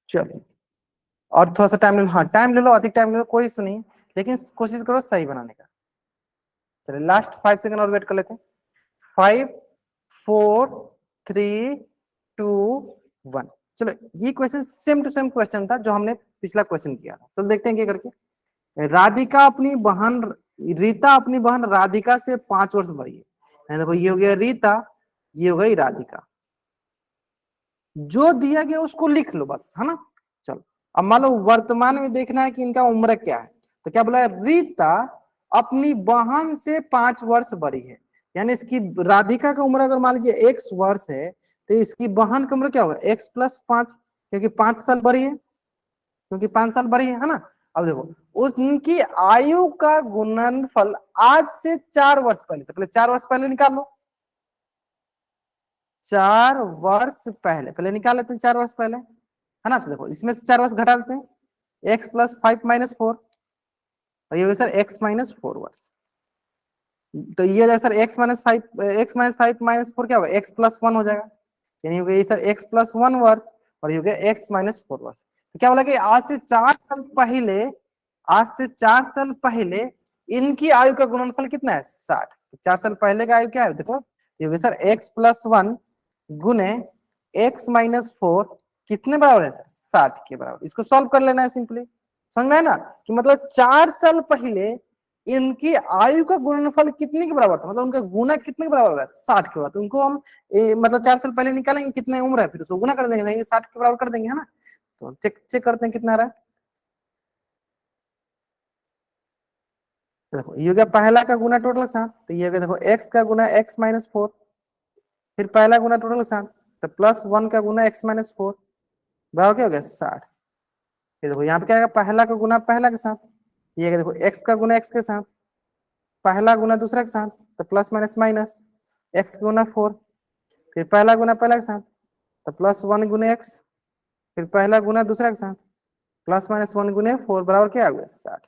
चलो और थोड़ा सा टाइम ले लो, हाँ टाइम ले लो, अधिक टाइम ले लो, कोई इशू नहीं है, लेकिन कोशिश करो सही बनाने का। चलिए लास्ट 5 सेकंड और वेट कर लेते हैं। 5, 4, 3, 2, 1। चलो ये question same to same question था जो हमने पिछला क्वेश्चन किया था, तो देखते हैं क्या करके। राधिका अपनी बहन रीता अपनी बहन राधिका से 5 वर्ष बड़ी है। देखो ये हो गया रीता, ये हो गई राधिका। जो दिया गया उसको लिख लो बस, है ना। चलो अब मान लो वर्तमान में देखना है कि इनका उम्र क्या है, तो क्या बोला है, रीता अपनी बहन से 5 वर्ष बड़ी है। यानी इसकी राधिका का उम्र अगर मान लीजिए x वर्ष है, तो इसकी बहन की उम्र क्या होगा, x+5, क्योंकि 5 साल बड़ी है, क्योंकि 5 साल बड़ी है ना। अब देखो उनकी आयु का गुणनफल आज से 4 वर्ष पहले, तो पहले 4 वर्ष पहले निकाल लो। 4 वर्ष पहले पहले निकाल लेते हैं, 4 वर्ष पहले, है ना। तो देखो इसमें से 4 वर्ष घटा देते हैं, x+5 - 4, और ये होगा सर x-4 वर्ष। तो ये हो जाएगा सर x-5 क्या होगा, x+1 हो जाएगा। यानी हो गया सर x+1 वर्ष, और ये हो गया x-4 वर्ष। तो क्या बोला कि आज से 4 साल पहले इनकी आयु का गुणनफल कितना है, 60। तो 4 साल पहले का आयु क्या है, देखो ये हो गया सर x+1 गुने x-4 कितने बराबर है सर, 60 के बराबर। इसको सॉल्व कर लेना है सिंपली, समझ में है ना, कि मतलब 4 साल पहले इनकी आयु का गुणनफल कितने के बराबर था, मतलब उनका गुना कितने के बराबर है, 60 के बराबर। तो उनको हम मतलब 4 साल पहले निकालेंगे कितने उम्र है, फिर उसको गुना कर देंगे, 60 के बराबर कर देंगे, है ना। तो चेक चेक करते हैं कितना आ रहा है। तो देखो ये हो गया पहला का गुना टोटल 7, तो ये हो गया देखो x का गुना x-4, फिर पहला गुना टोटल 7, तो +1 का गुना x-4 बराबर क्या हो गया, 60। फिर देखो यहाँ पे क्या आएगा, पहला का गुना पहला के साथ, ये देखो x का गुना x के साथ, पहला गुना दूसरा के साथ, तो प्लस माइनस माइनस, x गुना 4, फिर पहला गुना पहला के साथ, तो +1 गुना x, फिर पहला गुना दूसरा के साथ, प्लस माइनस 1 गुने 4 बराबर क्या आ गया 60।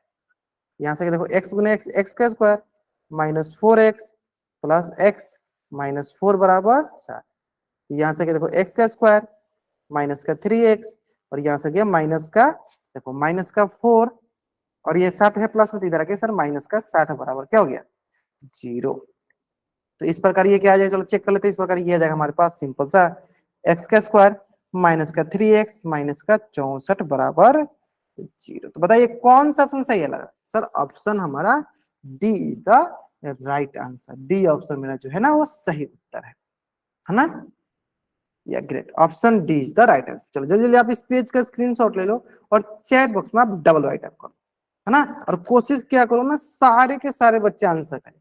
यहाँ से देखो x गुने x x का square minus 4x plus x minus 4 बराबर 60। यहाँ से देखो x का स्क्वायर माइनस का 3x और यहाँ से गया माइनस का देखो माइनस का 4 और ये 60 है प्लस में इधर आके सर माइनस का 60 बराबर क्या हो गया 0। तो इस प्रकार ये क्या आ जाएगा, चलो चेक कर लेते हैं। इस प्रकार ये आ जाएगा हमारे पास सिंपल सा x का स्क्वायर माइनस का 3x माइनस का 64 बराबर 0। तो बताइए कौन सा ऑप्शन सही है लगा सर? ऑप्शन हमारा D is the right answer. D option मेरा जो है ना वो सही उत्तर है ना। या great, option D is the right answer. चलो जल्दी जल्दी आप इस पेज का स्क्रीनशॉट ले लो और चैट बॉक्स में आप डबल वाई टाइप करो, है ना। और कोशिश क्या करो ना सारे के सारे बच्चे आंसर करें,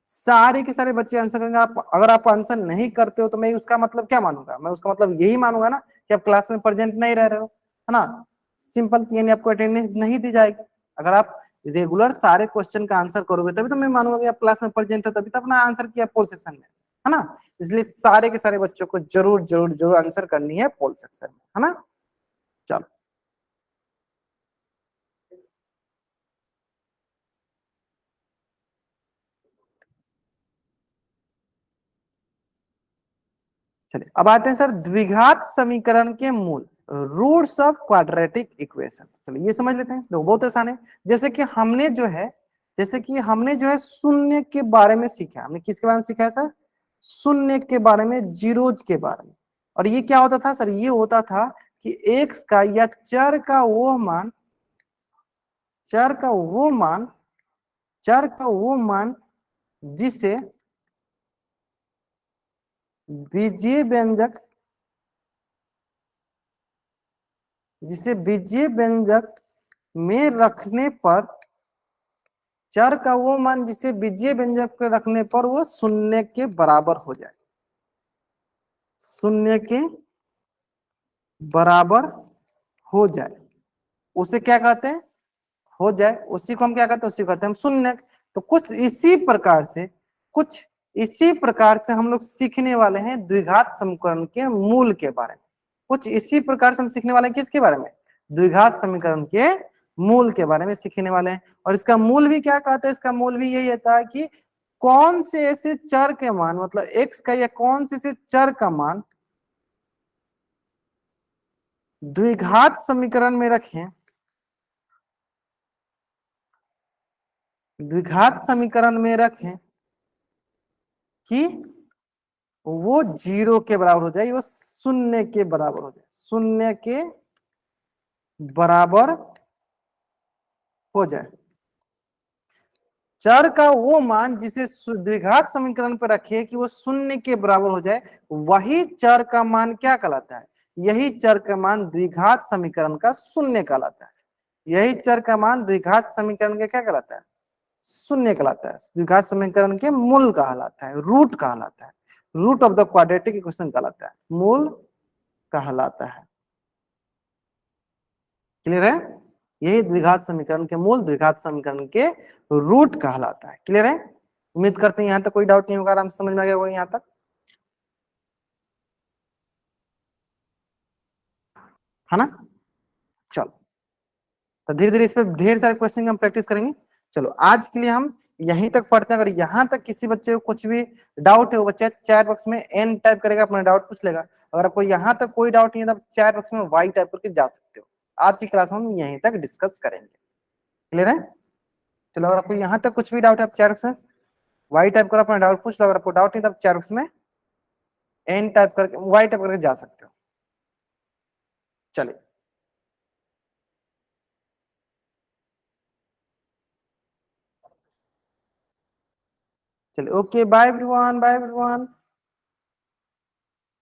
सारे के सारे बच्चे आंसर करेंगे। आप अगर आप आंसर नहीं करते हो तो मैं उसका मतलब क्या मानूंगा? मैं उसका मतलब यही मानूंगा ना कि आप क्लास में प्रेजेंट नहीं रह रहे हो, है ना। सिंपल, यानी आपको अटेंडेंस नहीं दी जाएगी। अगर आप रेगुलर सारे क्वेश्चन का आंसर करोगे तभी तो मैं मानूंगा कि आप क्लास में प्रेजेंट हो, तभी तो अपना आंसर किया पोल सेक्शन में, है ना। इसलिए सारे के सारे बच्चों को जरूर जरूर जरूर आंसर करनी है पोल सेक्शन में, है ना। चलो चलिए अब आते हैं सर द्विघात समीकरण के मूल, रूट्स ऑफ क्वाड्रेटिक इक्वेशन। चलिए ये समझ लेते हैं, तो बहुत आसान है। जैसे कि हमने जो है शून्य के बारे में सीखा। हमने किसके बारे में सीखा है सर? शून्य के बारे में, जीरोज के बारे में। और ये क्या होता था सर? ये होता था कि एक्स का या चर का वो मान जिसे बीजीय व्यंजक में रखने पर, चर का वो मान जिसे बीजीय व्यंजक पे रखने पर वो शून्य के बराबर हो जाए, शून्य के बराबर हो जाए, उसे क्या कहते हैं? हो जाए, उसी को हम क्या कहते हैं? उसी को कहते हैं हम शून्य। तो कुछ इसी प्रकार से हम लोग सीखने वाले हैं द्विघात समीकरण के मूल के बारे में। कुछ इसी प्रकार से हम सीखने वाले हैं किसके बारे में? द्विघात समीकरण के मूल के बारे में सीखने वाले हैं। और इसका मूल भी क्या कहते हैं? इसका मूल भी यही होता है कि कौन से ऐसे चर के मान, मतलब एक्स का या कौन से ऐसे चर का मान द्विघात समीकरण में रखें, द्विघात समीकरण में रखें कि वो 0 के बराबर हो जाए, वो शून्य के बराबर हो जाए, शून्य के बराबर हो जाए। चर का वो मान जिसे द्विघात समीकरण पर रखिए कि वो शून्य के बराबर हो जाए, वही चर का मान क्या कहलाता है? यही चर का मान द्विघात समीकरण का शून्य कहलाता है। यही चर का मान द्विघात समीकरण के क्या कहलाता है? शून्य कहलाता है। द्विघात समीकरण के मूल कहलाता है, रूट कहलाता है, root of the quadratic equation कहलाता है, मूल कहलाता है। क्लियर है? यही द्विघात समीकरण के मूल, द्विघात समीकरण के रूट कहलाता है। क्लियर है? उम्मीद करते हैं यहां तक कोई डाउट नहीं होगा, आराम से समझ में आ गया होगा यहां तक, है ना। चलो तो धीरे धीरे इस पर ढेर सारे क्वेश्चन हम प्रैक्टिस करेंगे। चलो आज के लिए हम यहीं तक पढ़ते हैं। अगर यहाँ तक किसी बच्चे को कुछ भी डाउट है, वो बच्चा चैट बॉक्स में एन टाइप करेगा, अपना डाउट पूछ लेगा। अगर आपको यहाँ तक कोई डाउट नहीं है तो चैट बॉक्स में वाई टाइप करके जा सकते हो। आज की क्लास में हम यहीं तक डिस्कस करेंगे। क्लियर है? चलो अगर आपको यहाँ तक कुछ भी डाउट है आप चैट बॉक्स में वाई टाइप करो, अपना डाउट पूछ लो। अगर आपको डाउट नहीं तो आप चैट बॉक्स में एन टाइप करके वाई टाइप करके जा सकते हो। चलिए चलिए, okay, bye everyone, bye everyone.